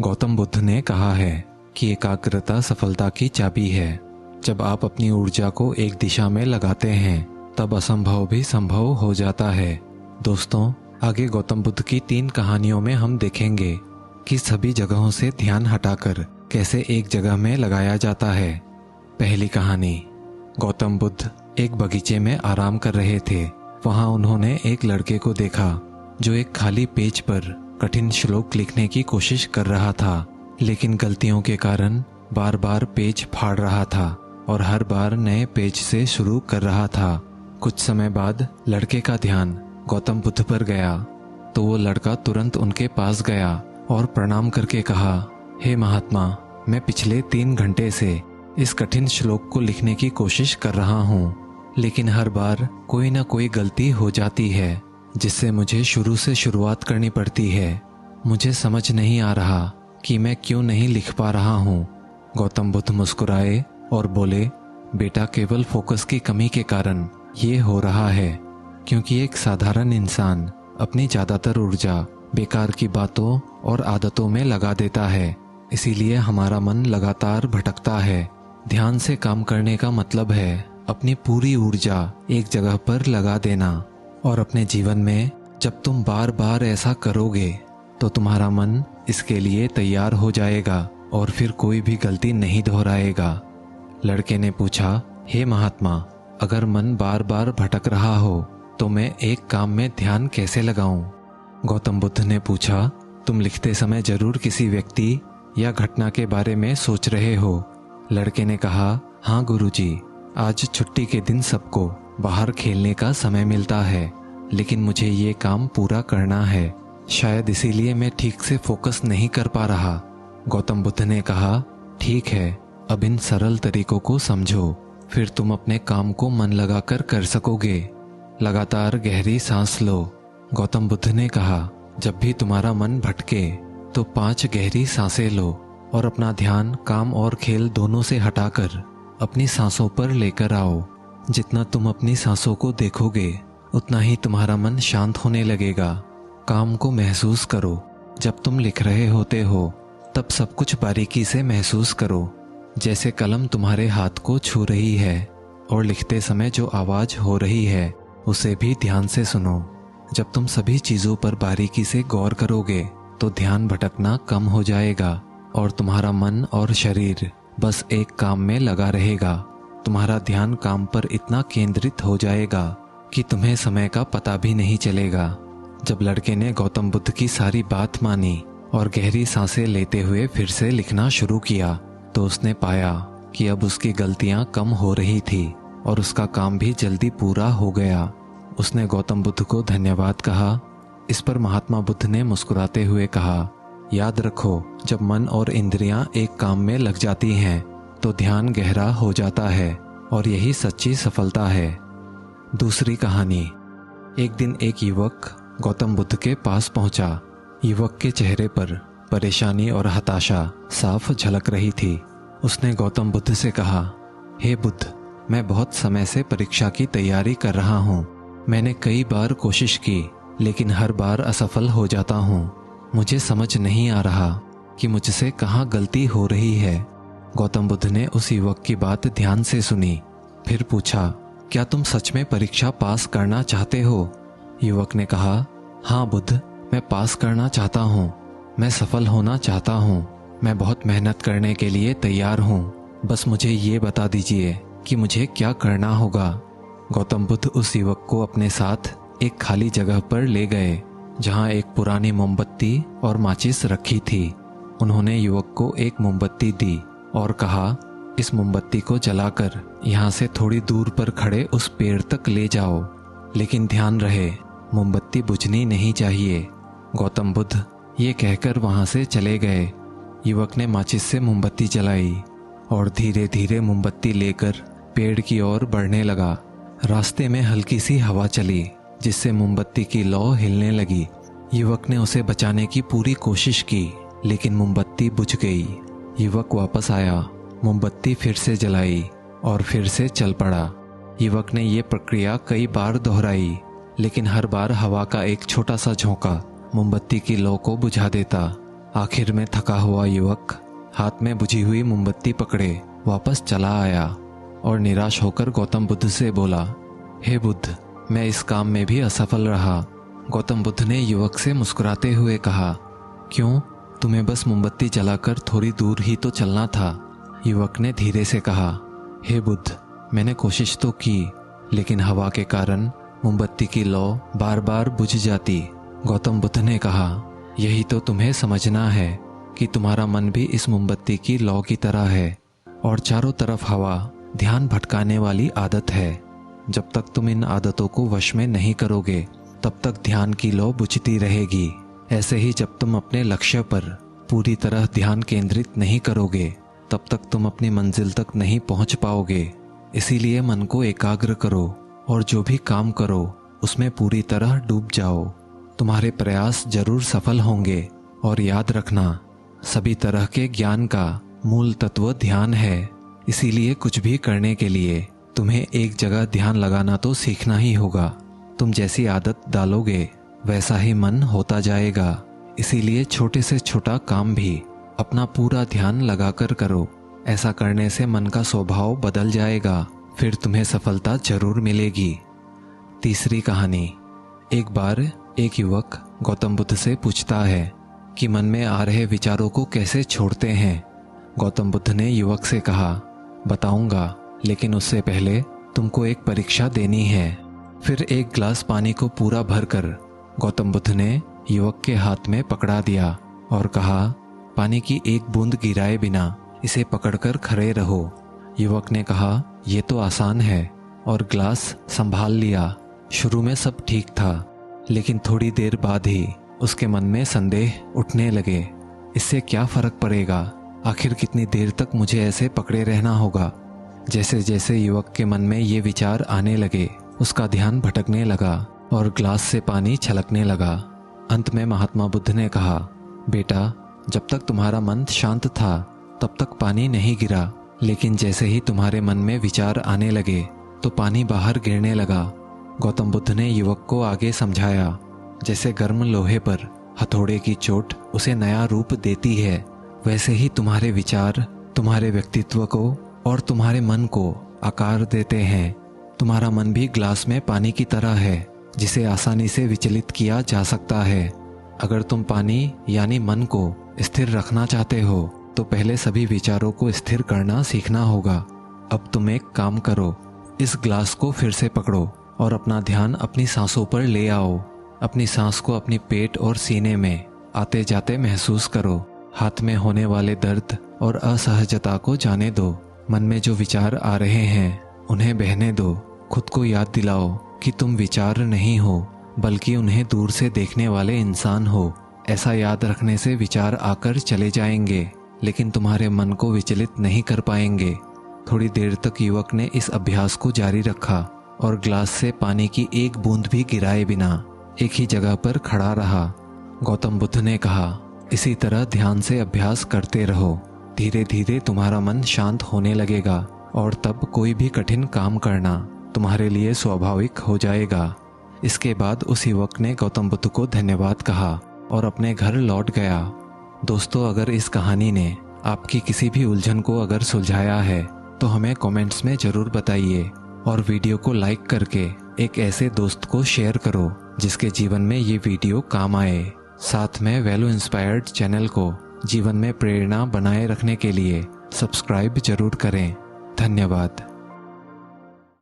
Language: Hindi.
गौतम बुद्ध ने कहा है कि एकाग्रता सफलता की चाबी है। जब आप अपनी ऊर्जा को एक दिशा में लगाते हैं तब असंभव भी संभव हो जाता है। दोस्तों, आगे गौतम बुद्ध की 3 कहानियों में हम देखेंगे कि सभी जगहों से ध्यान हटाकर कैसे एक जगह में लगाया जाता है। पहली कहानी। गौतम बुद्ध एक बगीचे में आराम कर रहे थे। वहां उन्होंने एक लड़के को देखा जो एक खाली पेज पर कठिन श्लोक लिखने की कोशिश कर रहा था, लेकिन गलतियों के कारण बार बार पेज फाड़ रहा था और हर बार नए पेज से शुरू कर रहा था। कुछ समय बाद लड़के का ध्यान गौतम बुद्ध पर गया तो वो लड़का तुरंत उनके पास गया और प्रणाम करके कहा, हे महात्मा, मैं पिछले 3 घंटे से इस कठिन श्लोक को लिखने की कोशिश कर रहा हूँ, लेकिन हर बार कोई ना कोई गलती हो जाती है जिससे मुझे शुरू से शुरुआत करनी पड़ती है। मुझे समझ नहीं आ रहा कि मैं क्यों नहीं लिख पा रहा हूँ। गौतम बुद्ध मुस्कुराए और बोले, बेटा, केवल फोकस की कमी के कारण ये हो रहा है, क्योंकि एक साधारण इंसान अपनी ज़्यादातर ऊर्जा बेकार की बातों और आदतों में लगा देता है। इसीलिए हमारा मन लगातार भटकता है। ध्यान से काम करने का मतलब है अपनी पूरी ऊर्जा एक जगह पर लगा देना। और अपने जीवन में जब तुम बार बार ऐसा करोगे तो तुम्हारा मन इसके लिए तैयार हो जाएगा और फिर कोई भी गलती नहीं दोहराएगा। लड़के ने पूछा, हे महात्मा, अगर मन बार बार भटक रहा हो तो मैं एक काम में ध्यान कैसे लगाऊं? गौतम बुद्ध ने पूछा, तुम लिखते समय जरूर किसी व्यक्ति या घटना के बारे में सोच रहे हो। लड़के ने कहा, हाँ गुरुजी, आज छुट्टी के दिन सबको बाहर खेलने का समय मिलता है, लेकिन मुझे ये काम पूरा करना है। शायद इसीलिए मैं ठीक से फोकस नहीं कर पा रहा। गौतम बुद्ध ने कहा, ठीक है, अब इन सरल तरीकों को समझो, फिर तुम अपने काम को मन लगाकर कर सकोगे। लगातार गहरी सांस लो। गौतम बुद्ध ने कहा, जब भी तुम्हारा मन भटके तो 5 गहरी सांसें लो और अपना ध्यान काम और खेल दोनों से हटाकर अपनी सांसों पर लेकर आओ। जितना तुम अपनी सांसों को देखोगे उतना ही तुम्हारा मन शांत होने लगेगा। काम को महसूस करो। जब तुम लिख रहे होते हो तब सब कुछ बारीकी से महसूस करो, जैसे कलम तुम्हारे हाथ को छू रही है, और लिखते समय जो आवाज़ हो रही है उसे भी ध्यान से सुनो। जब तुम सभी चीज़ों पर बारीकी से गौर करोगे तो ध्यान भटकना कम हो जाएगा और तुम्हारा मन और शरीर बस एक काम में लगा रहेगा। तुम्हारा ध्यान काम पर इतना केंद्रित हो जाएगा कि तुम्हें समय का पता भी नहीं चलेगा। जब लड़के ने गौतम बुद्ध की सारी बात मानी और गहरी सांसें लेते हुए फिर से लिखना शुरू किया तो उसने पाया कि अब उसकी गलतियां कम हो रही थी और उसका काम भी जल्दी पूरा हो गया। उसने गौतम बुद्ध को धन्यवाद कहा। इस पर महात्मा बुद्ध ने मुस्कुराते हुए कहा, याद रखो, जब मन और इंद्रियां एक काम में लग जाती हैं तो ध्यान गहरा हो जाता है और यही सच्ची सफलता है। दूसरी कहानी। एक दिन एक युवक गौतम बुद्ध के पास पहुंचा। युवक के चेहरे पर परेशानी और हताशा साफ झलक रही थी। उसने गौतम बुद्ध से कहा, हे बुद्ध, मैं बहुत समय से परीक्षा की तैयारी कर रहा हूँ। मैंने कई बार कोशिश की लेकिन हर बार असफल हो जाता हूँ। मुझे समझ नहीं आ रहा कि मुझसे कहाँ गलती हो रही है। गौतम बुद्ध ने उस युवक की बात ध्यान से सुनी, फिर पूछा, क्या तुम सच में परीक्षा पास करना चाहते हो? युवक ने कहा, हाँ बुद्ध, मैं पास करना चाहता हूँ। मैं सफल होना चाहता हूँ। मैं बहुत मेहनत करने के लिए तैयार हूँ। बस मुझे ये बता दीजिए कि मुझे क्या करना होगा। गौतम बुद्ध उस युवक को अपने साथ एक खाली जगह पर ले गए जहाँ एक पुरानी मोमबत्ती और माचिस रखी थी। उन्होंने युवक को एक मोमबत्ती दी और कहा, इस मोमबत्ती को जलाकर यहाँ से थोड़ी दूर पर खड़े उस पेड़ तक ले जाओ, लेकिन ध्यान रहे मोमबत्ती बुझनी नहीं चाहिए। गौतम बुद्ध ये कहकर वहाँ से चले गए। युवक ने माचिस से मोमबत्ती जलाई और धीरे धीरे मोमबत्ती लेकर पेड़ की ओर बढ़ने लगा। रास्ते में हल्की सी हवा चली जिससे मोमबत्ती की लौ हिलने लगी। युवक ने उसे बचाने की पूरी कोशिश की लेकिन मोमबत्ती बुझ गई। युवक वापस आया, मोमबत्ती फिर से जलाई और फिर से चल पड़ा। युवक ने ये प्रक्रिया कई बार दोहराई लेकिन हर बार हवा का एक छोटा सा झोंका मोमबत्ती की लौ को बुझा देता। आखिर में थका हुआ युवक हाथ में बुझी हुई मोमबत्ती पकड़े वापस चला आया और निराश होकर गौतम बुद्ध से बोला, हे बुद्ध, मैं इस काम में भी असफल रहा। गौतम बुद्ध ने युवक से मुस्कुराते हुए कहा, क्यों, तुम्हें बस मोमबत्ती जलाकर थोड़ी दूर ही तो चलना था। युवक ने धीरे से कहा, हे बुद्ध, मैंने कोशिश तो की, लेकिन हवा के कारण मोमबत्ती की लौ बार बार बुझ जाती। गौतम बुद्ध ने कहा, यही तो तुम्हें समझना है कि तुम्हारा मन भी इस मोमबत्ती की लौ की तरह है और चारों तरफ हवा ध्यान भटकाने वाली आदत है। जब तक तुम इन आदतों को वश में नहीं करोगे तब तक ध्यान की लौ बुझती रहेगी। ऐसे ही जब तुम अपने लक्ष्य पर पूरी तरह ध्यान केंद्रित नहीं करोगे तब तक तुम अपनी मंजिल तक नहीं पहुंच पाओगे। इसीलिए मन को एकाग्र करो और जो भी काम करो उसमें पूरी तरह डूब जाओ। तुम्हारे प्रयास जरूर सफल होंगे। और याद रखना, सभी तरह के ज्ञान का मूल तत्व ध्यान है। इसीलिए कुछ भी करने के लिए तुम्हें एक जगह ध्यान लगाना तो सीखना ही होगा। तुम जैसी आदत डालोगे वैसा ही मन होता जाएगा। इसीलिए छोटे से छोटा काम भी अपना पूरा ध्यान लगाकर करो। ऐसा करने से मन का स्वभाव बदल जाएगा, फिर तुम्हें सफलता जरूर मिलेगी। तीसरी कहानी। एक बार एक युवक गौतम बुद्ध से पूछता है कि मन में आ रहे विचारों को कैसे छोड़ते हैं। गौतम बुद्ध ने युवक से कहा, बताऊंगा, लेकिन उससे पहले तुमको एक परीक्षा देनी है। फिर एक गिलास पानी को पूरा भरकर गौतम बुद्ध ने युवक के हाथ में पकड़ा दिया और कहा, पानी की एक बूंद गिराए बिना इसे पकड़कर खड़े रहो। युवक ने कहा, ये तो आसान है, और गिलास संभाल लिया। शुरू में सब ठीक था, लेकिन थोड़ी देर बाद ही उसके मन में संदेह उठने लगे। इससे क्या फर्क पड़ेगा, आखिर कितनी देर तक मुझे ऐसे पकड़े रहना होगा। जैसे जैसे युवक के मन में ये विचार आने लगे उसका ध्यान भटकने लगा और ग्लास से पानी छलकने लगा। अंत में महात्मा बुद्ध ने कहा, बेटा, जब तक तुम्हारा मन शांत था तब तक पानी नहीं गिरा, लेकिन जैसे ही तुम्हारे मन में विचार आने लगे तो पानी बाहर गिरने लगा। गौतम बुद्ध ने युवक को आगे समझाया, जैसे गर्म लोहे पर हथौड़े की चोट उसे नया रूप देती है, वैसे ही तुम्हारे विचार तुम्हारे व्यक्तित्व को और तुम्हारे मन को आकार देते हैं। तुम्हारा मन भी ग्लास में पानी की तरह है, जिसे आसानी से विचलित किया जा सकता है। अगर तुम पानी यानी मन को स्थिर रखना चाहते हो तो पहले सभी विचारों को स्थिर करना सीखना होगा। अब तुम एक काम करो, इस ग्लास को फिर से पकड़ो और अपना ध्यान अपनी सांसों पर ले आओ। अपनी सांस को अपनी पेट और सीने में आते जाते महसूस करो। हाथ में होने वाले दर्द और असहजता को जाने दो। मन में जो विचार आ रहे हैं उन्हें बहने दो। खुद को याद दिलाओ कि तुम विचार नहीं हो, बल्कि उन्हें दूर से देखने वाले इंसान हो। ऐसा याद रखने से विचार आकर चले जाएंगे, लेकिन तुम्हारे मन को विचलित नहीं कर पाएंगे। थोड़ी देर तक युवक ने इस अभ्यास को जारी रखा और ग्लास से पानी की एक बूंद भी गिराए बिना एक ही जगह पर खड़ा रहा। गौतम बुद्ध ने कहा, इसी तरह ध्यान से अभ्यास करते रहो। धीरे धीरे तुम्हारा मन शांत होने लगेगा और तब कोई भी कठिन काम करना तुम्हारे लिए स्वाभाविक हो जाएगा। इसके बाद उस युवक ने गौतम बुद्ध को धन्यवाद कहा और अपने घर लौट गया। दोस्तों, अगर इस कहानी ने आपकी किसी भी उलझन को अगर सुलझाया है तो हमें कमेंट्स में ज़रूर बताइए और वीडियो को लाइक करके एक ऐसे दोस्त को शेयर करो जिसके जीवन में ये वीडियो काम आए। साथ में वैल्यू इंस्पायर्ड चैनल को जीवन में प्रेरणा बनाए रखने के लिए सब्सक्राइब जरूर करें। धन्यवाद।